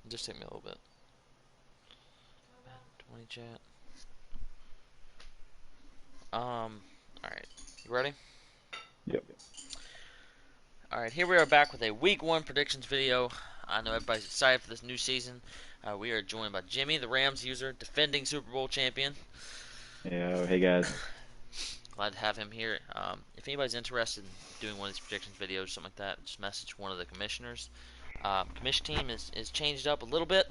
Just take me a little bit. 20 chat. Alright. You ready? Yep. Alright, here we are back with a week one predictions video. I know everybody's excited for this new season. We are joined by Jimmy, the Rams user, defending Super Bowl champion. Yeah. Hey guys. Glad to have him here. If anybody's interested in doing one of these predictions videos, something like that, just message one of the commissioners. Commission team is changed up a little bit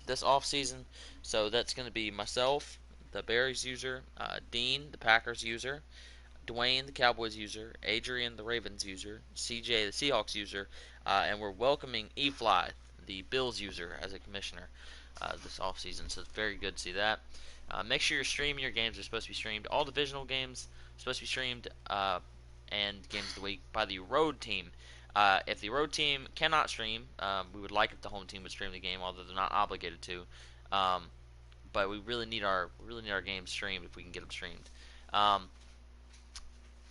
this off season, so that's going to be myself, the Bears user, Dean, the Packers user, Dwayne, the Cowboys user, Adrian, the Ravens user, CJ, the Seahawks user, and we're welcoming eFly, the Bills user, as a commissioner this offseason. So it's very good to see that. Make sure you're streaming your games. They're supposed to be streamed. All divisional games are supposed to be streamed, and games of the week by the road team. If the road team cannot stream, we would like if the home team would stream the game, although they're not obligated to. Um, but we really need our games streamed if we can get them streamed. Um,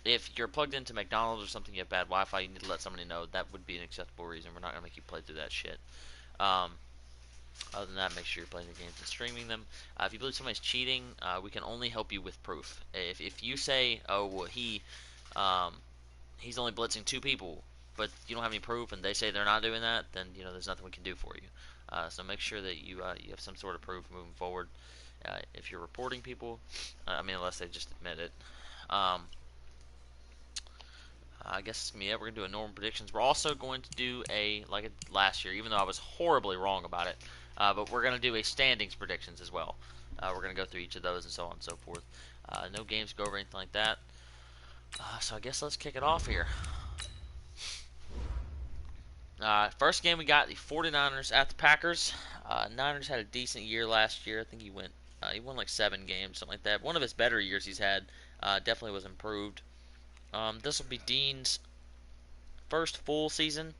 if you're plugged into McDonald's or something, you have bad Wi-Fi, you need to let somebody know. That would be an acceptable reason. We're not gonna make you play through that shit. Um, Other than that, make sure you're playing your games and streaming them. If you believe somebody's cheating, we can only help you with proof. If you say, oh well, um, he's only blitzing two people, but you don't have any proof, and they say they're not doing that, then there's nothing we can do for you. So make sure that you have some sort of proof moving forward. If you're reporting people, I mean, unless they just admit it. Um, I guess it's gonna be it. We're gonna do a normal predictions. We're also going to do last year, even though I was horribly wrong about it. But we're gonna do a standings predictions as well. We're gonna go through each of those and so on and so forth. No games go over anything like that. So I guess let's kick it off here. First game we got the 49ers at the Packers. Niners had a decent year last year. I think he won like 7 games, something like that. One of his better years he's had. Definitely was improved. This will be Dean's first full season.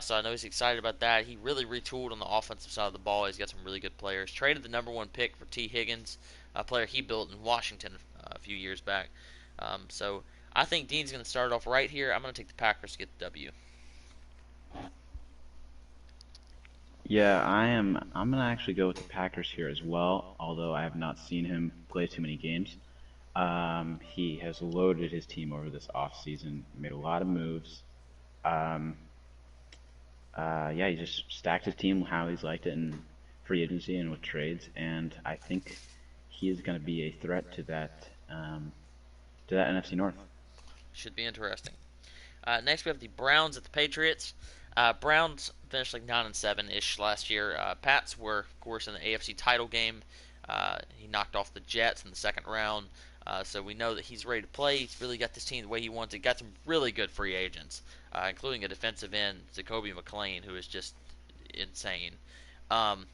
So I know he's excited about that. He really retooled on the offensive side of the ball. He's got some really good players. Traded the number one pick for T. Higgins, a player he built in Washington a few years back. So I think Dean's going to start off right here. I'm going to take the Packers to get the W. Yeah, I'm gonna actually go with the Packers here as well. Although I have not seen him play too many games. He has loaded his team over this offseason, made a lot of moves. Um, yeah, he just stacked his team how he's liked it in free agency and with trades, and I think he is going to be a threat to that NFC North. Should be interesting. Next we have the Browns at the Patriots. Browns finished like 9-7 ish last year. Pats were, of course, in the AFC title game. He knocked off the Jets in the second round. So we know that he's ready to play. He's really got this team the way he wants it. Got some really good free agents, including a defensive end, Jacoby McLean, who is just insane. Um,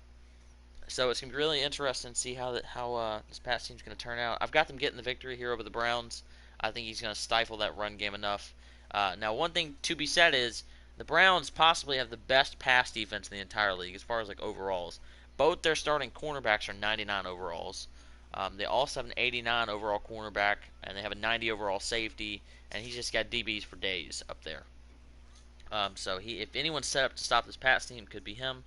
so it's gonna be really interesting to see how this Pats team's gonna turn out. I've got them getting the victory here over the Browns. I think he's gonna stifle that run game enough. Now, one thing to be said is the Browns possibly have the best pass defense in the entire league as far as like overalls. Both their starting cornerbacks are 99 overalls. They also have an 89 overall cornerback, and they have a 90 overall safety, and he's just got DBs for days up there. So if anyone's set up to stop this Pats team, it could be him.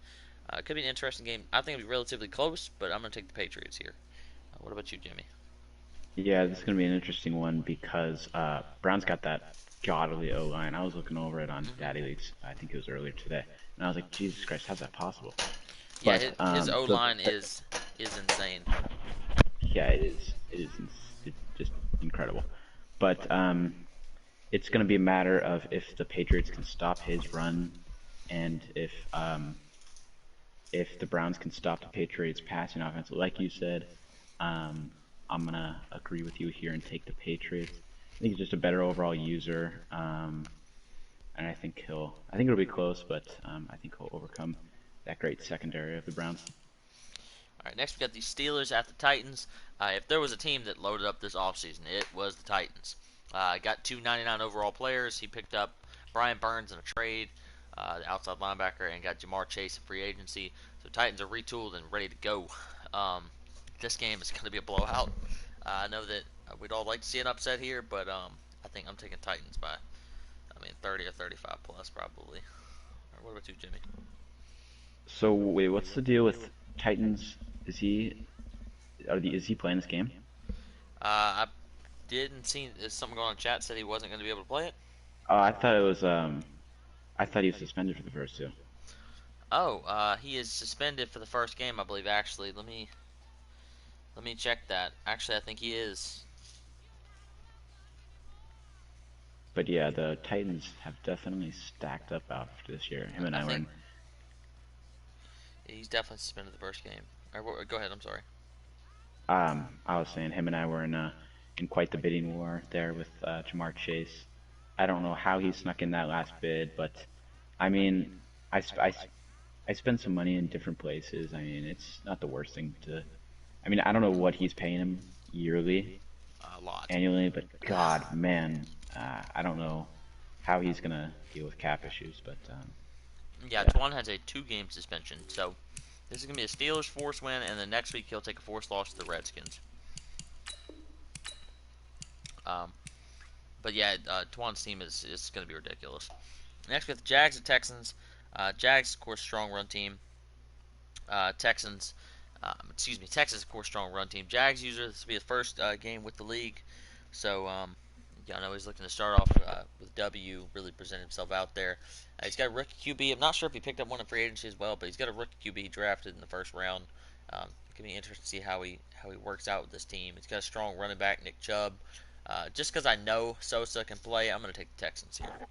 It could be an interesting game. I think it'll be relatively close, but I'm going to take the Patriots here. What about you, Jimmy? Yeah, this is going to be an interesting one because Brown's got that godly O line. I was looking over it on Daddy Hmm. Leagues. I think it was earlier today, and I was like, Jesus Christ, how's that possible? Yeah, But his O line is insane. yeah, it's just incredible. But it's going to be a matter of if the Patriots can stop his run, and if the Browns can stop the Patriots passing offense. Like you said, um, I'm gonna agree with you here and take the Patriots. I think he's just a better overall user, and I think it'll be close, but I think he'll overcome that great secondary of the Browns. All right, next we got the Steelers at the Titans. If there was a team that loaded up this offseason, it was the Titans. Got two 99 overall players. He picked up Brian Burns in a trade, the outside linebacker, and got Jamar Chase in free agency. So Titans are retooled and ready to go. Um, this game is going to be a blowout. I know that we'd all like to see an upset here, but I think I'm taking Titans by, 30 or 35 plus probably. What about you, Jimmy? So wait, what's the deal with Titans? Is he is he playing this game? I didn't see something going on in chat said he wasn't going to be able to play it. Oh, I thought it was I thought he was suspended for the first two. Oh, he is suspended for the first game, I believe. Actually, let me check that. Actually, I think he is. But yeah, the Titans have definitely stacked up after this year. Him and I I were think in he's definitely suspended the first game. Go ahead. I'm sorry. I was saying him and I were in quite the bidding war there with Jamar Chase. I don't know how he snuck in that last bid, but I mean, I, sp- I, s- I spent some money in different places. I mean, it's not the worst thing to. I mean, I don't know what he's paying him yearly, A lot. annually, but God, man, I don't know how he's gonna deal with cap issues. But Yeah, yeah, Twan has a 2-game suspension, so this is gonna be a Steelers force win, and then next week he'll take a forced loss to the Redskins. Um, but yeah, Twan's team is gonna be ridiculous. Next we have the Jags and Texans. Jags, of course, strong run team. Texans, Texas, of course, strong run team. Jags user, this will be the first game with the league, so yeah, I know he's looking to start off with W, really present himself out there. He's got a rookie QB. I'm not sure if he picked up one in free agency as well, but he's got a rookie QB drafted in the first round. It can be interesting to see how he works out with this team. He's got a strong running back, Nick Chubb. Just because I know Sosa can play, I'm going to take the Texans here.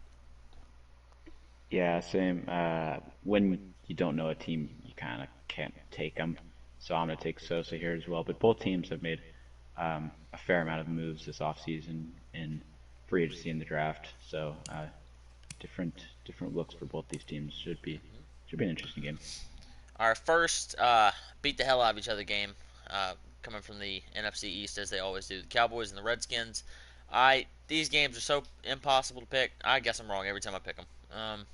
yeah, same. When you don't know a team, you kind of can't take them. So I'm gonna take Sosa here as well. But both teams have made a fair amount of moves this offseason in free agency and the draft. So different looks for both these teams should be an interesting game. Our first beat the hell out of each other game, coming from the NFC East as they always do. The Cowboys and the Redskins. These games are so impossible to pick. I guess I'm wrong every time I pick them.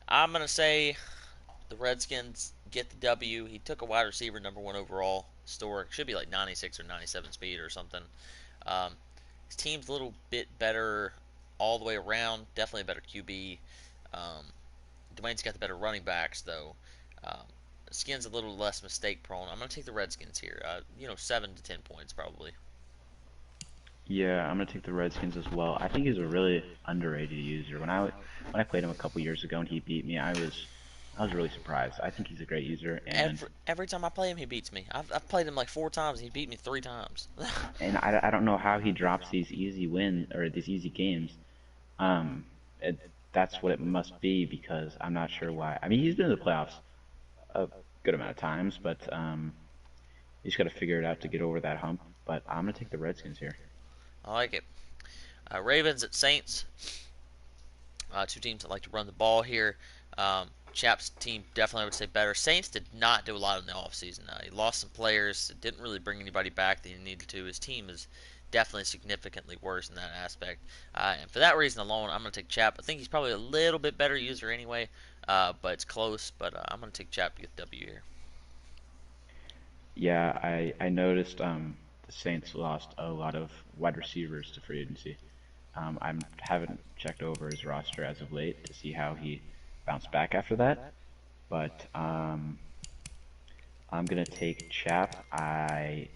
I'm gonna say the Redskins get the W. He took a wide receiver, number one overall. Stork should be like 96 or 97 speed or something. Um, his team's a little bit better all the way around. Definitely a better QB. Um, Dwayne's got the better running backs though. Um, Skins a little less mistake prone. I'm gonna take the Redskins here. 7 to 10 points probably. Yeah, I'm gonna take the Redskins as well. I think he's a really underrated user. When I played him a couple years ago and he beat me, I was really surprised. I think he's a great user, Every time I play him, he beats me. I've played him like 4 times. And he beat me 3 times. and I don't know how he drops these easy wins or these easy games. Um, that's what it must be because I'm not sure why. I mean, he's been in the playoffs a good amount of times, but he's got to figure it out to get over that hump. But I'm gonna take the Redskins here. I like it. Ravens at Saints. Two teams that like to run the ball here. Chap's team definitely I would say better. Saints did not do a lot in the offseason. He lost some players, didn't really bring anybody back that he needed to. His team is definitely significantly worse in that aspect. And for that reason alone, I'm going to take Chap. I think he's probably a little bit better user anyway, but it's close. But I'm going to take Chap to get the W here. Yeah, I noticed the Saints lost a lot of wide receivers to free agency. I haven't checked over his roster as of late to see how he bounced back after that, but I'm gonna take Chap. I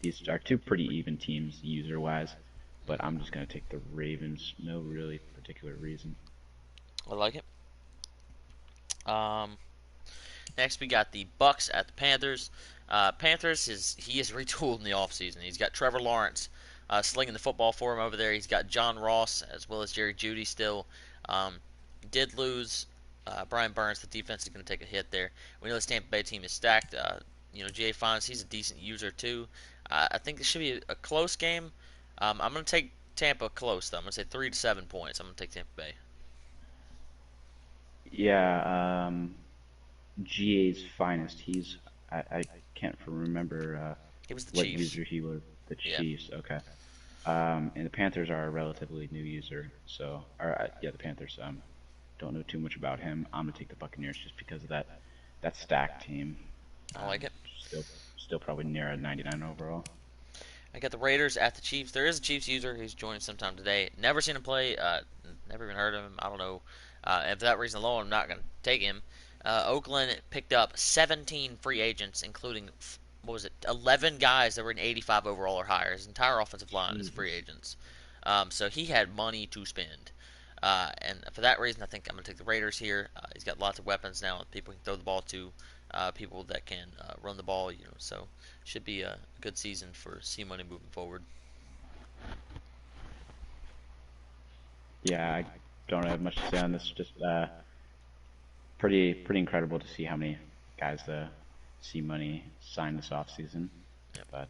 These are two pretty even teams user wise, but I'm just gonna take the Ravens. No really particular reason. I like it. Um, Next, we got the Bucks at the Panthers. Panthers he is retooled in the offseason. He's got Trevor Lawrence slinging the football for him over there. He's got John Ross as well as Jerry Jeudy still. Um, did lose Brian Burns. The defense is going to take a hit there. We know this Tampa Bay team is stacked. Jay Fonz, he's a decent user too. I think this should be a close game. I'm going to take Tampa close though. I'm going to say 3 to 7 points. I'm going to take Tampa Bay. Yeah, GA's finest. I can't remember It was the what Chiefs. user he was. The Yeah. Chiefs. Okay. And the Panthers are a relatively new user, so yeah, the Panthers. Don't know too much about him. I'm gonna take the Buccaneers just because of that stacked team. I like Um, it. still still probably near a 99 overall. I got the Raiders at the Chiefs. There is a Chiefs user who's joining sometime today. Never seen him play. Never even heard of him. I don't know. And for that reason alone, I'm not going to take him. Oakland picked up 17 free agents, including what was it, 11 guys that were in 85 overall or higher. His entire offensive line is free Jesus. agents. So he had money to spend. And for that reason, I think I'm going to take the Raiders here. He's got lots of weapons now. People he can throw the ball to, people that can run the ball. So should be a good season for C Money moving forward. Yeah, I don't have much to say on this. Just pretty incredible to see how many guys the C Money signed this offseason. Yep. But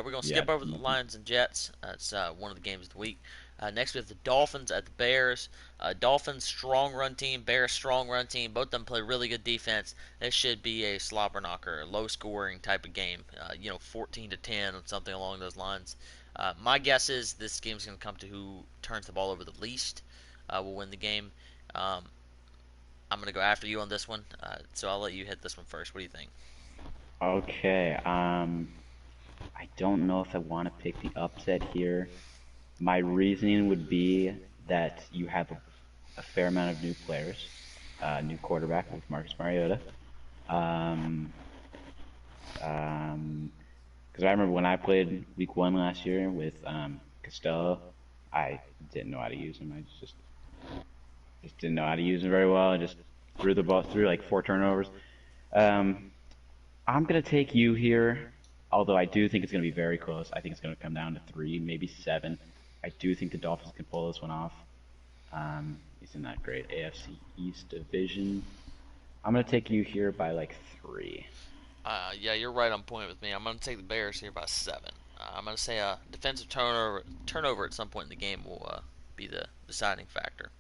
We're going to yeah, skip over the Lions and Jets. It's one of the games of the week. Next, we have the Dolphins at the Bears. Dolphins strong run team, Bears strong run team. Both of them play really good defense. This should be a slobber knocker, low scoring type of game. 14-10 or something along those lines. My guess is this game's going to come to who turns the ball over the least will win the game. Um, I'm going to go after you on this one, so I'll let you hit this one first. What do you think? okay. I don't know if I want to pick the upset here. My reasoning would be that you have a fair amount of new players, new quarterback with Marcus Mariota. Um, because I remember when I played Week 1 last year with Costello, I didn't know how to use him. I just didn't know how to use him very well. I just threw the ball through like 4 turnovers. Um, I'm gonna take you here, although I do think it's gonna be very close. I think it's gonna come down to 3, maybe 7. I do think the Dolphins can pull this one off. He's in that great AFC East division. I'm gonna take you here by like 3. Yeah, you're right on point with me. I'm going to take the Bears here by 7. I'm going to say a defensive turnover at some point in the game will be the deciding factor.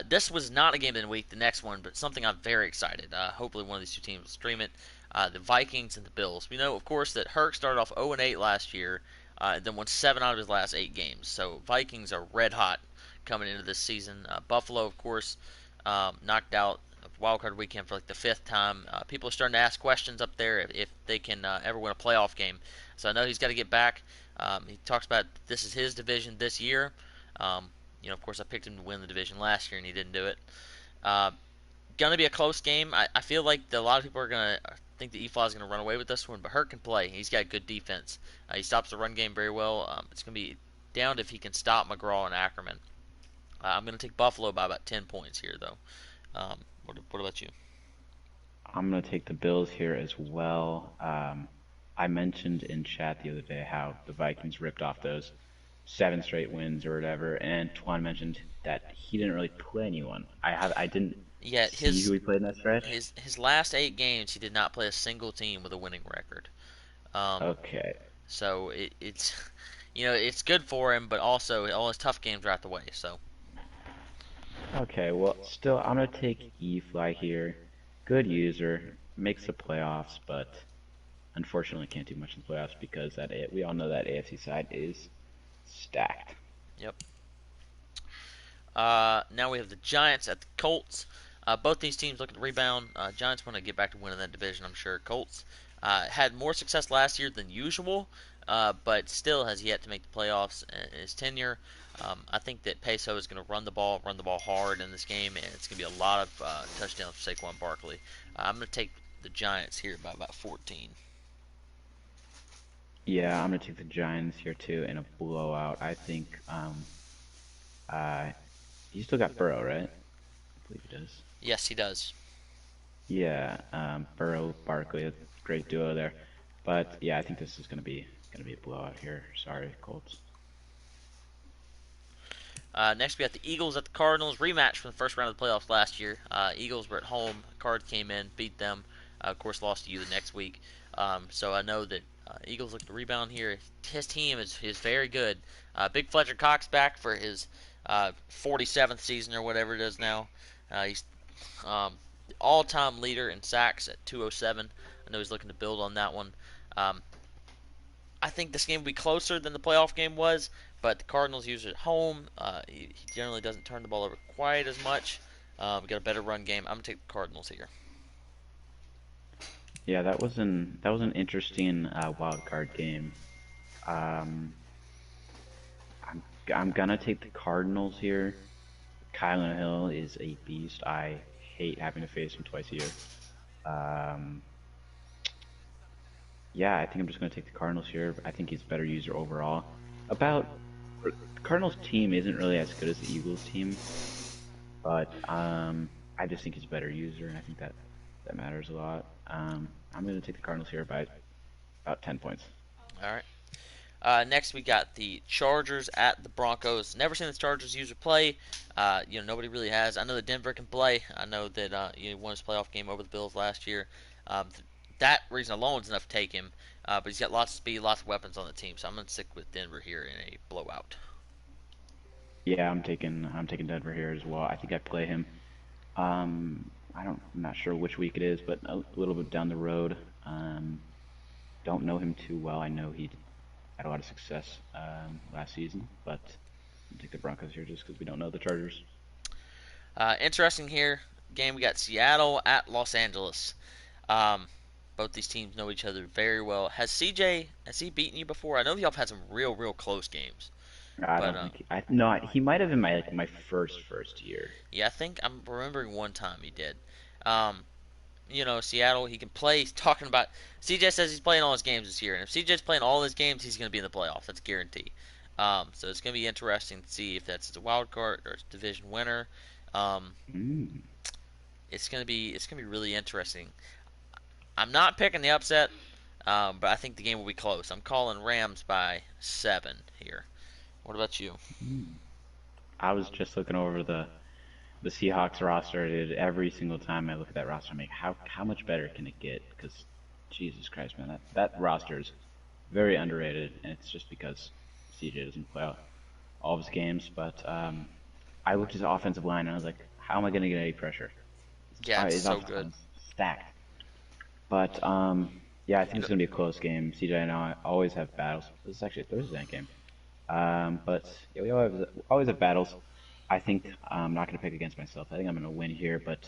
This was not a game of the week, the next one, but something I'm very excited. Hopefully, one of these two teams will stream it. The Vikings and the Bills. We know, of course, that Herc started off 0-8 last year, and then won 7 out of his last 8 games. So Vikings are red hot coming into this season. Buffalo, of course, knocked out wildcard weekend for like the 5th time. People are starting to ask questions up there if they can ever win a playoff game. So I know he's got to get back. He talks about this is his division this year. Um, of course, I picked him to win the division last year, and he didn't do it. Uh, gonna be a close game. I feel like a lot of people are gonna think that EFLA is gonna run away with this one, but Hurt can play. He's got good defense. He stops the run game very well. It's gonna be down to if he can stop McGraw and Ackerman. I'm gonna take Buffalo by about 10 points here, though. What about you? I'm gonna take the Bills here as well. I mentioned in chat the other day how the Vikings ripped off those 7 straight wins or whatever, and Twan mentioned that he didn't really play anyone. I didn't Yeah, see who he played in that stretch. his last 8 games, he did not play a single team with a winning record. Um, Okay, so it's it's good for him, but also all his tough games are out the way. So okay. Well, still, I'm gonna take E-Fly here. Good user, makes the playoffs, but unfortunately can't do much in the playoffs because we all know that AFC side is stacked. yep. Now we have the Giants at the Colts. Both these teams looking to rebound. Giants want to get back to winning that division, I'm sure. Colts had more success last year than usual, but still has yet to make the playoffs in his tenure. I think that Peso is going to run the ball hard in this game, and it's going to be a lot of touchdowns for Saquon Barkley. I'm going to take the Giants here by about 14. Yeah, I'm gonna take the Giants here too in a blowout. I think uh he still got Burrow, right? I believe he does. Yes, he does. Yeah, Burrow, Barkley, a great duo there. But yeah, I think this is gonna be a blowout here. Sorry, Colts. Next, we got the Eagles at the Cardinals rematch from the first round of the playoffs last year. Eagles were at home. Cards came in, beat them. Of course, lost to you the next week. So I know that Eagles look to rebound here. His team is very good. Big Fletcher Cox back for his 47th season or whatever it is now. He's the all-time leader in sacks at 207. I know he's looking to build on that one. Um, I think this game will be closer than the playoff game was, but the Cardinals use it at home. He generally doesn't turn the ball over quite as much. We got a better run game. I'm gonna take the Cardinals here. Yeah, that was an interesting wild card game. Um, I'm gonna take the Cardinals here. Kylan Hill is a beast. I hate having to face him twice a year. Um, yeah, I think I'm just going to take the Cardinals here. I think he's a better user overall. About the Cardinals team isn't really as good as the Eagles team, but I just think he's a better user, and I think that matters a lot. I'm going to take the Cardinals here by about 10 points. All right. Next, we got the Chargers at the Broncos. Never seen the Chargers user play. Nobody really has. I know that Denver can play. I know that he won his playoff game over the Bills last year. That reason alone is enough to take him. But he's got lots of speed, lots of weapons on the team. So I'm going to stick with Denver here in a blowout. Yeah, I'm taking Denver here as well. I think I play him. I'm not sure which week it is, but a little bit down the road. Don't know him too well. I know he had a lot of success last season, but I'll take the Broncos here just because we don't know the Chargers. Interesting here game. We got Seattle at Los Angeles. Um, both these teams know each other very well. Has he beaten you before? I know y'all have had some real close games, I but don't think I no he might have in my first year. yeah, I think I'm remembering one time he did. Um, Seattle, he can play. He's talking about. CJ says he's playing all his games this year, and if CJ's playing all his games, he's going to be in the playoffs. That's guaranteed. So it's going to be interesting to see if that's a wild card or division winner. Um, Mm. it's going to be really interesting. I'm not picking the upset, but I think the game will be close. I'm calling Rams by 7 here. What about you? Mm. I was just looking over the Seahawks roster, dude. Every single time I look at that roster, I'm like, how much better can it get? Because Jesus Christ, man, that roster is very underrated, and it's just because CJ doesn't play all of his games. But I looked at his offensive line, and I was like, how am I going to get any pressure? Yeah, it's His so offensive good. line is stacked. But yeah, I think it's going to be a close game. CJ and I always have battles. This is actually a Thursday night game. But yeah, we always have battles. I think I'm not going to pick against myself. I think I'm going to win here, but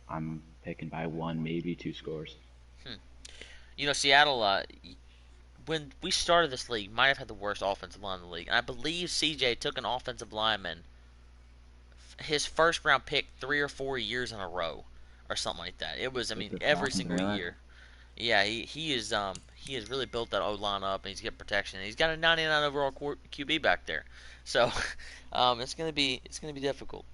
I'm picking by one, maybe two scores. Hmm. Seattle. When we started this league, might have had the worst offensive line in the league. And I believe CJ took an offensive lineman his first round pick 3 or 4 years in a row, or something like that. It was, I Is mean, the every Falcons single doing that? year. Yeah, he has really built that O line up, and he's got protection. And he's got a 99 overall QB back there, so it's gonna be difficult.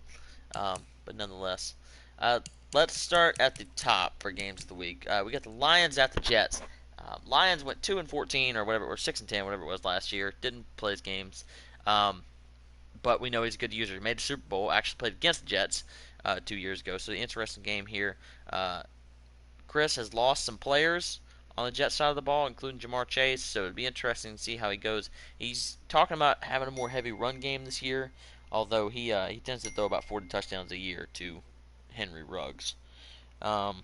But nonetheless, uh, let's start at the top for games of the week. We got the Lions at the Jets. Lions went 2-14 or whatever, or 6-10, whatever it was last year. Didn't play his games, um, but we know he's a good user. He made the Super Bowl. Actually played against the Jets 2 years ago. So the interesting game here. Uh, Chris has lost some players on the Jets side of the ball, including Jamar Chase. So it'd be interesting to see how he goes. He's talking about having a more heavy run game this year, although he tends to throw about 40 touchdowns a year to Henry Ruggs. Um,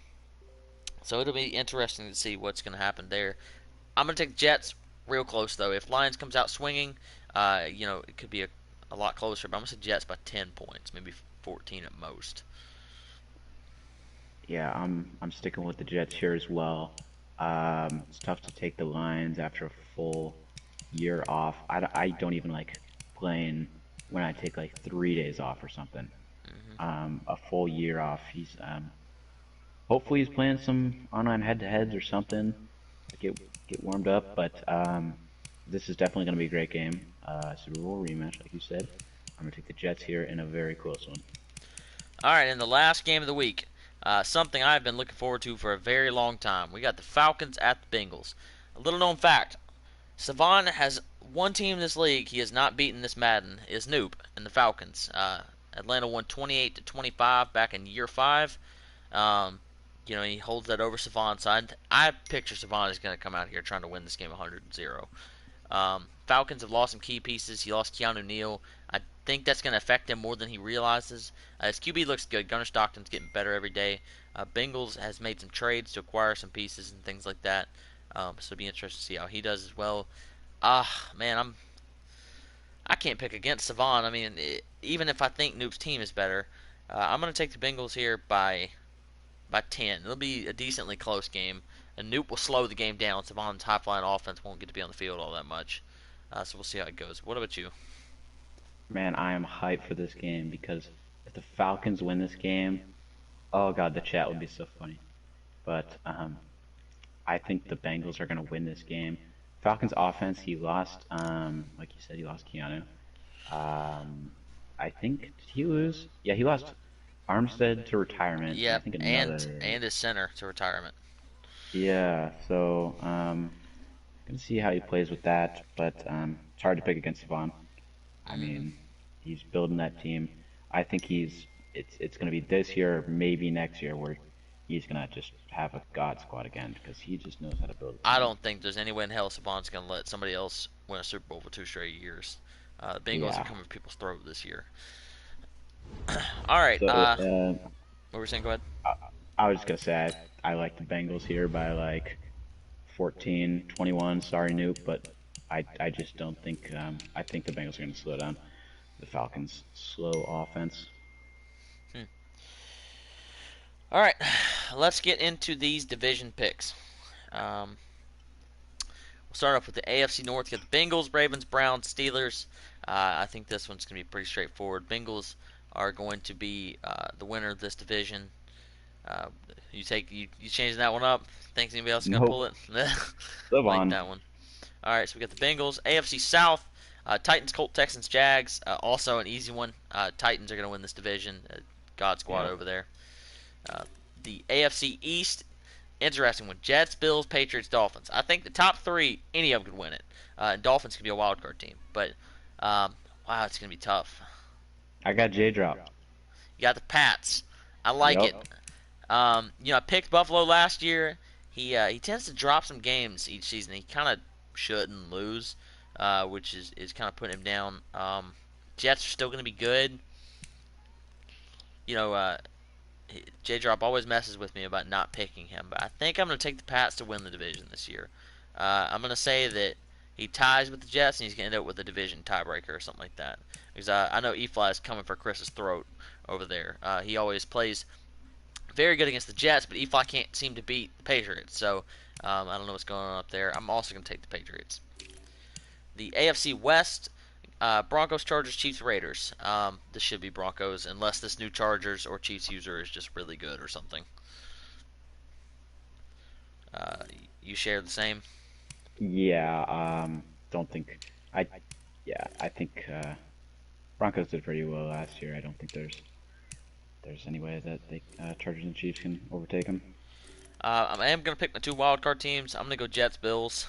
so it'll be interesting to see what's going to happen there. I'm going to take the Jets real close though. If Lions comes out swinging, it could be a lot closer. But I'm going to say Jets by 10 points, maybe 14 at most. Yeah, I'm sticking with the Jets here as well. It's tough to take the Lions after a full year off. I don't even like playing when I take like 3 days off or something. Hmm. A full year off. He's hopefully he's playing some online head-to-heads or something to get warmed up. But this is definitely going to be a great game. Super Bowl rematch, like you said. I'm going to take the Jets here in a very close one. All right, in the last game of the week, something I've been looking forward to for a very long time. We got the Falcons at the Bengals. A little known fact: Savon has one team in this league he has not beaten this Madden is Noob and the Falcons. Atlanta won 28-25 back in year five. Um, he holds that over Savon. So I picture Savon is going to come out here trying to win this game 100-0. Falcons have lost some key pieces. He lost Keanu Neal. I think that's going to affect him more than he realizes. His QB looks good. Gunnar Stockton's getting better every day. Bengals has made some trades to acquire some pieces and things like that. So it'll be interesting to see how he does as well. Man, I can't pick against Savon. I mean, even if I think Noob's team is better, I'm going to take the Bengals here by 10. It'll be a decently close game. And Noop will slow the game down. Savon's high flying offense won't get to be on the field all that much. So we'll see how it goes. What about you? Man, I am hyped for this game because the Falcons win this game, oh god, the chat would be so funny. But I think the Bengals are going to win this game. Falcons offense, he lost, like you said, he lost Keanu. I think, did he lose? Yeah, he lost Armstead to retirement, and I Yep, think and another. his center to retirement. Yeah, so gonna see how he plays with that, but it's hard to pick against Savon. I Hmm. mean, he's building that team. I think it's gonna be this year, maybe next year, where he's gonna just have a god squad again because he just knows how to build a I team. don't think there's any way in hell Saban's going to let somebody else win a Super Bowl for 2 straight years. The Bengals are Yeah. coming for people's throat this year. All right. So What were we saying? Go ahead. I, I was just gonna say I like the Bengals here by like 14, 21. Sorry, Noop, but I just don't think I think the Bengals are gonna slow down the Falcons' slow offense. Hmm. All right. Let's get into these division picks. Um, we'll start off with the AFC North. You got the Bengals, Ravens, Browns, Steelers. I think this one's going to be pretty straightforward. Bengals are going to be the winner of this division. Uh, you changing that one up? Think anybody else is gonna pull Nope. it? Like Savon. that one. All right, so we got the Bengals, AFC South, Titans, Colts, Texans, Jags. Also an easy one. Titans are gonna win this division. God squad Yeah. over there. Uh, the AFC East, interesting one. Jets, Bills, Patriots, Dolphins. I think the top three, any of them could win it. Dolphins could be a wild card team, but um, wow, it's gonna be tough. I got J Drop. You got the Pats. I like it. Yup. I picked Buffalo last year. He tends to drop some games each season. He kind of shouldn't lose, which is kind of putting him down. Jets are still going to be good. You know, J Drop always messes with me about not picking him, but I think I'm going to take the Pats to win the division this year. I'm going to say that he ties with the Jets and he's going to end up with a division tiebreaker or something like that. Because I know E-Fly is coming for Chris's throat over there. He always plays very good against the Jets, but E-Fly can't seem to beat the Patriots. So I don't know what's going on up there. I'm also going to take the Patriots. The AFC West, Broncos, Chargers, Chiefs, Raiders. This should be Broncos, unless this new Chargers or Chiefs user is just really good or something. Uh, you share the same? Yeah. Don't think I. Yeah, I think Broncos did pretty well last year. I don't think there's any way that the Chargers and Chiefs can overtake them. I am going to pick my two wild card teams. I'm going to go Jets, Bills,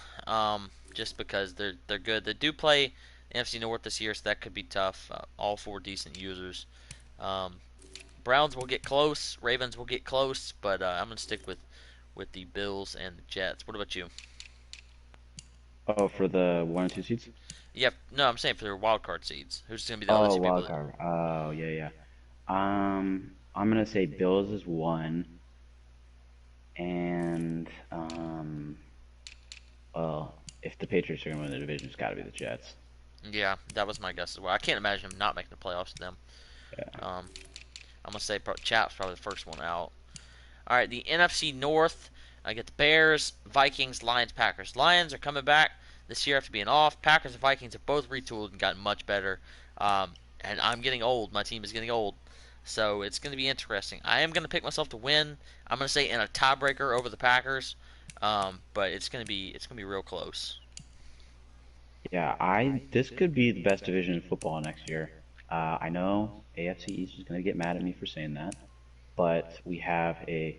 just because they're good. They do play NFC North this year, so that could be tough. All four decent users. Um, Browns will get close. Ravens will get close, but I'm going to stick with the Bills and the Jets. What about you? Oh, for the 1 and 2 seeds. Yep. No, I'm saying for their wild card seeds. Who's going to be the other Oh, two people wild that? card. Oh, yeah, yeah. I'm gonna say Bills is one, and well, if the Patriots are gonna win the division, it's got to be the Jets. Yeah, that was my guess as well. I can't imagine them not making the playoffs to them. Yeah. Um, I'm going to say Chap's probably the first one out. All right, the NFC North. I get the Bears, Vikings, Lions, Packers. Lions are coming back this year after being off. Packers and Vikings have both retooled and gotten much better. And I'm getting old. My team is getting old. So it's going to be interesting. I am going to pick myself to win. I'm going to say in a tiebreaker over the Packers. But it's going to be real close. Yeah, I this could be the best division in football next year. I know AFC East is gonna get mad at me for saying that, but we have a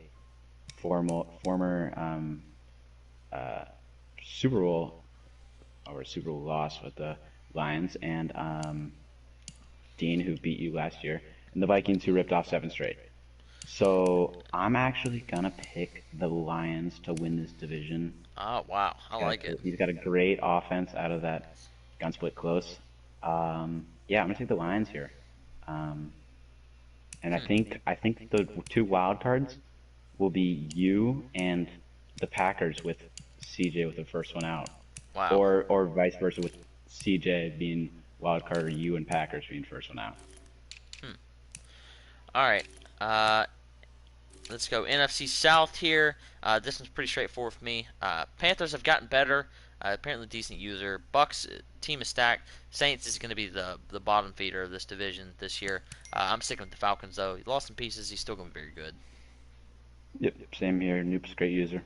former uh, Super Bowl or Super Bowl loss with the Lions and Dean, who beat you last year, and the Vikings, who ripped off 7 straight. So I'm actually gonna pick the Lions to win this division. Oh, wow. I like it. He's got a great offense out of that gun split close. Yeah, I'm gonna take the Lions here. Um, and Hmm. I think the two wild cards will be you and the Packers with CJ with the first one out, Wow. or vice versa with CJ being wild card or you and Packers being first one out. Hmm. All right. Uh, let's go NFC South here. This one's pretty straightforward for me. Panthers have gotten better. Apparently decent user. Bucks team is stacked. Saints is going to be the bottom feeder of this division this year. I'm sticking with the Falcons though. He lost some pieces. He's still going to be very good. Yep, same here. Noob's a great user.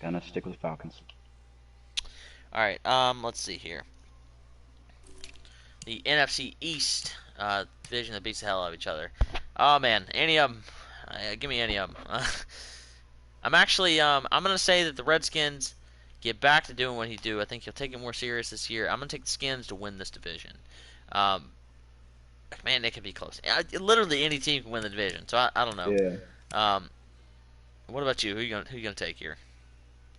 Gonna stick with Falcons. All right. Let's see here. The NFC East division that beats the hell out of each other. Oh man, any of them. Give me any of them. I'm gonna say that the Redskins get back to doing what he do. I think he'll take it more serious this year. I'm gonna take the Skins to win this division. Um, Man, it could be close. Literally any team can win the division, so I don't know. Yeah. Um, what about you? Who you gonna take here?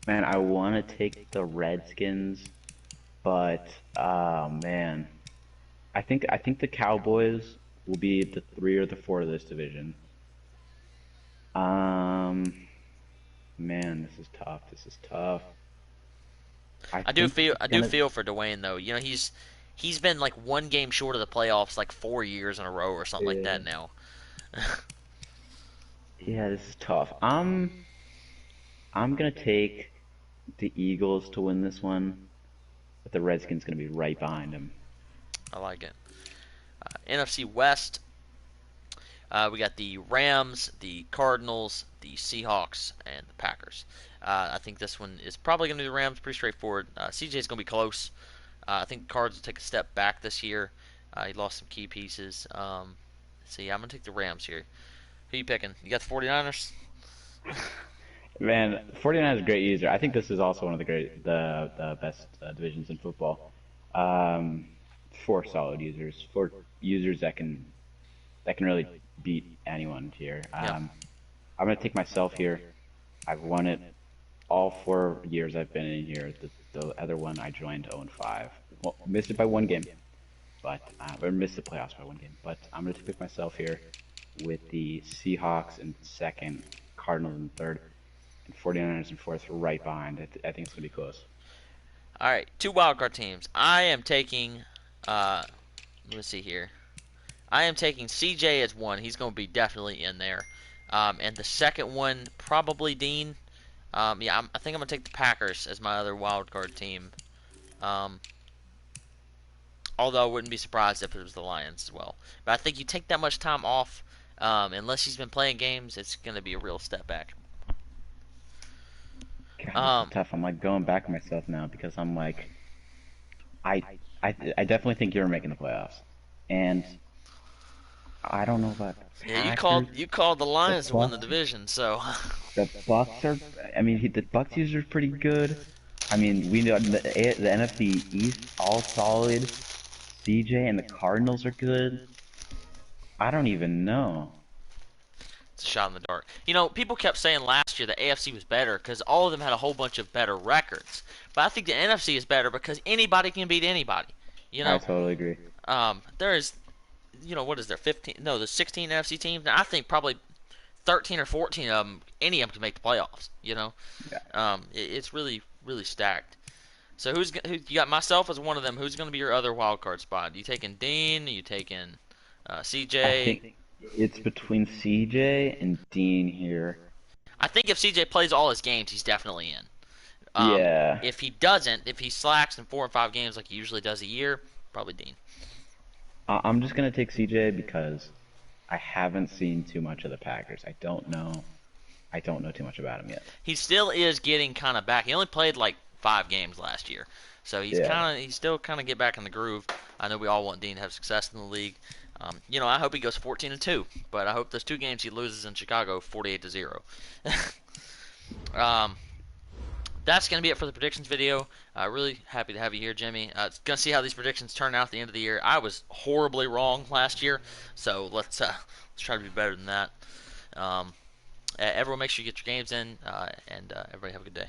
Man, I want to take the Redskins, but man, I think the Cowboys will be the 3 or the 4 of this division. Um, man, this is tough. This is tough. I think I it's do gonna. feel for Dwayne though. You know he's been like one game short of the playoffs like 4 years in a row or something like Yeah, that now. yeah, this is tough. I'm gonna take the Eagles to win this one, but the Redskins gonna be right behind them. I like it. NFC West. We got the Rams, the Cardinals, the Seahawks, and the Packers. I think this one is probably going to be the Rams. Pretty straightforward. CJ is going to be close. I think the Cards will take a step back this year. He lost some key pieces. So yeah, I'm going to take the Rams here. Who you picking? You got the 49ers? Man, 49 is a great user. I think this is also one of the best divisions in football. Um, 4 solid users, 4 users that can really beat anyone here. Yeah. I'm gonna take myself here. I've won it all 4 years I've been in here. The other one I joined 0-5. Well, missed it by 1 game, but or missed the playoffs by 1 game. But I'm gonna pick myself here with the Seahawks in second, Cardinals in third, and 49ers in fourth, right behind. I think it's gonna be close. All right, 2 wildcard teams. I am taking. Let me see here. I am taking CJ as one. He's going to be definitely in there. And the second one, probably Dean. Yeah, I think I'm going to take the Packers as my other wild card team. Um, Although I wouldn't be surprised if it was the Lions as well. But I think you take that much time off, unless he's been playing games, it's going to be a real step back. God, this is Um, tough. I'm like going back on myself now because I'm like, I, I definitely think you're making the playoffs, and I don't know about yeah, Packers. you called the The Lions to win the Bucks, division, so the Bucks are. I mean, the Bucks user is pretty good. I mean, we know the NFC East all solid. CJ and the Cardinals are good. I don't even know. it's a shot in the dark. You know, people kept saying last year the AFC was better because all of them had a whole bunch of better records. But I think the NFC is better because anybody can beat anybody. You I know, totally agree. there's, what is there, 15? No, there's 16 NFC teams. Now I think probably 13 or 14 of them, any of them can make the playoffs. Yeah. It's really, really stacked. So who you got myself as one of them? Who's going to be your other wild card spot? You taking Dean? You taking I CJ? think it's between CJ and Dean here. I think if CJ plays all his games, he's definitely in. Yeah. If he doesn't, if he slacks in 4 or 5 games like he usually does a year, probably Dean. I'm just gonna take CJ because I haven't seen too much of the Packers. I don't know. I don't know too much about him yet. He still is getting kind of back. He only played like 5 games last year, so Yeah. he's still kind of get back in the groove. I know we all want Dean to have success in the league. I hope he goes 14-2, but I hope those 2 games he loses in Chicago 48-0. um, that's going to be it for the predictions video. Really happy to have you here, Jimmy. Going to see how these predictions turn out at the end of the year. I was horribly wrong last year, so let's try to be better than that. Everyone, make sure you get your games in, and everybody have a good day.